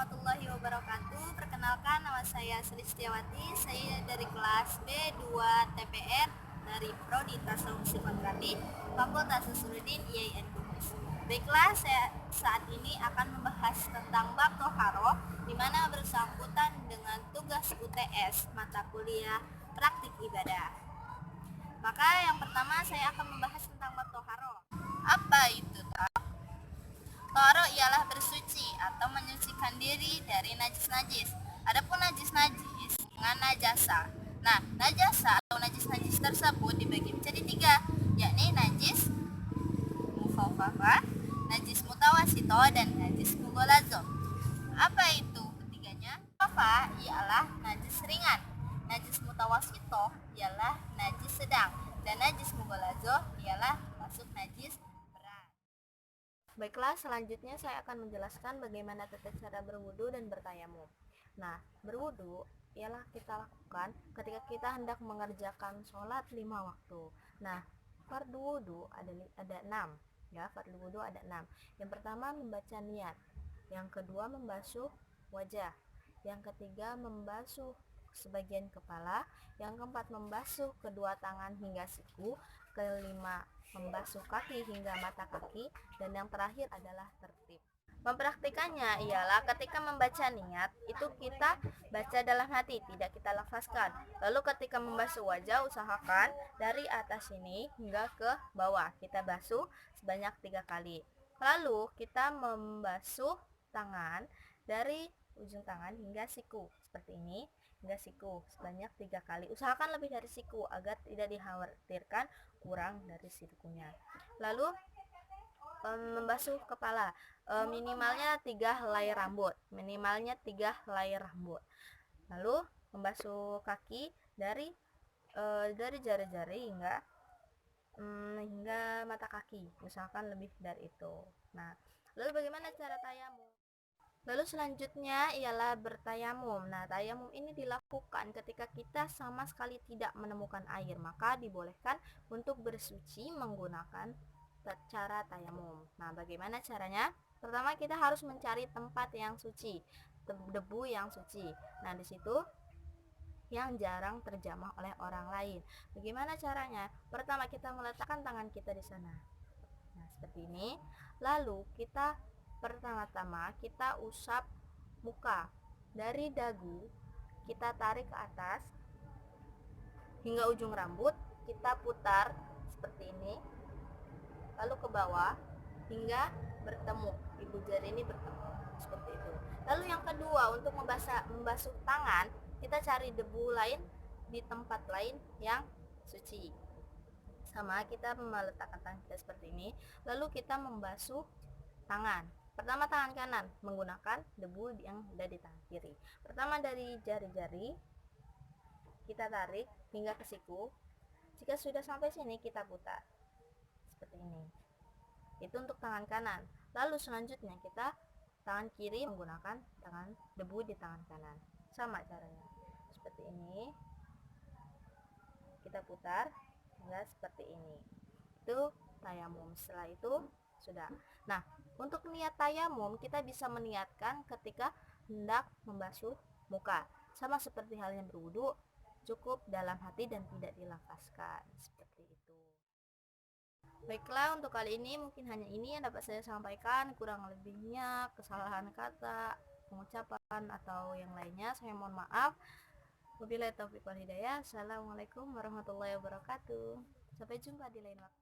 warahmatullahi wabarakatuh. Perkenalkan, nama saya Sri Setiawati. Saya dari kelas B2 TPR dari Prodi Tasawuf Sifatati, Fakultas Usuluddin IAIN Kumus. Baiklah, saya saat ini akan membahas tentang bab toharo, di mana bersangkutan dengan tugas UTS mata kuliah praktik ibadah. Maka yang pertama saya akan membahas tentang bab toharo. Apa itu? Toharo ialah bersuci atau menyucikan diri dari najis-najis. Adapun najis-najis dengan najasa. Nah, najasa atau najis-najis tersebut dibagi menjadi tiga, yakni najis mukhafafah, najis mutawasito, dan najis mughallazo. Apa itu ketiganya? Mukhafafah ialah najis ringan, najis mutawasito ialah najis sedang, dan najis mughallazo ialah masuk najis. Baiklah, selanjutnya saya akan menjelaskan bagaimana tata cara berwudu dan bertayamum. Nah, berwudu ialah kita lakukan ketika kita hendak mengerjakan sholat 5 waktu. Nah, fardu wudu ada 6, ya, fardu wudu ada 6. Yang pertama membaca niat, yang kedua membasuh wajah, yang ketiga membasuh sebagian kepala, yang keempat membasuh kedua tangan hingga siku, kelima membasuh kaki hingga mata kaki, dan yang terakhir adalah tertib. Mempraktikannya ialah ketika membaca niat, itu kita baca dalam hati, tidak kita lafazkan. Lalu ketika membasuh wajah, usahakan dari atas sini hingga ke bawah, kita basuh sebanyak 3 kali. Lalu kita membasuh tangan dari ujung tangan hingga siku, seperti ini, hingga siku sebanyak 3 kali. Usahakan lebih dari siku agar tidak dikhawatirkan kurang dari sikunya. Lalu membasuh kepala, minimalnya 3 helai rambut, Lalu membasuh kaki dari jari-jari hingga mata kaki, usahakan lebih dari itu. Nah, lalu bagaimana cara tayamum? Lalu selanjutnya ialah bertayamum. Nah, tayamum ini dilakukan ketika kita sama sekali tidak menemukan air, maka dibolehkan untuk bersuci menggunakan cara tayamum. Nah, bagaimana caranya? Pertama, kita harus mencari tempat yang suci, debu yang suci. Nah, di situ yang jarang terjamah oleh orang lain. Bagaimana caranya? Pertama, kita meletakkan tangan kita di sana. Nah, seperti ini. Lalu pertama-tama kita usap muka. Dari dagu kita tarik ke atas hingga ujung rambut, kita putar seperti ini, lalu ke bawah hingga bertemu, ibu jari ini bertemu, seperti itu. Lalu yang kedua, untuk membasuh tangan, kita cari debu lain di tempat lain yang suci. Sama, kita meletakkan tangan kita seperti ini, lalu kita membasuh tangan. Pertama tangan kanan menggunakan debu yang ada di tangan kiri. Pertama dari jari-jari kita tarik hingga ke siku. Jika sudah sampai sini kita putar seperti ini. Itu untuk tangan kanan. Lalu selanjutnya kita tangan kiri menggunakan tangan debu di tangan kanan. Sama caranya. Seperti ini. Kita putar hingga seperti ini. Itu tayamum. Setelah itu sudah. Nah, untuk niat tayamum kita bisa meniatkan ketika hendak membasuh muka. Sama seperti halnya berwudu, cukup dalam hati dan tidak dilafazkan. Seperti itu. Baiklah, untuk kali ini mungkin hanya ini yang dapat saya sampaikan. Kurang lebihnya kesalahan kata, pengucapan atau yang lainnya saya mohon maaf. Wabillahi taufiq wal hidayah. Assalamualaikum warahmatullahi wabarakatuh. Sampai jumpa di lain waktu.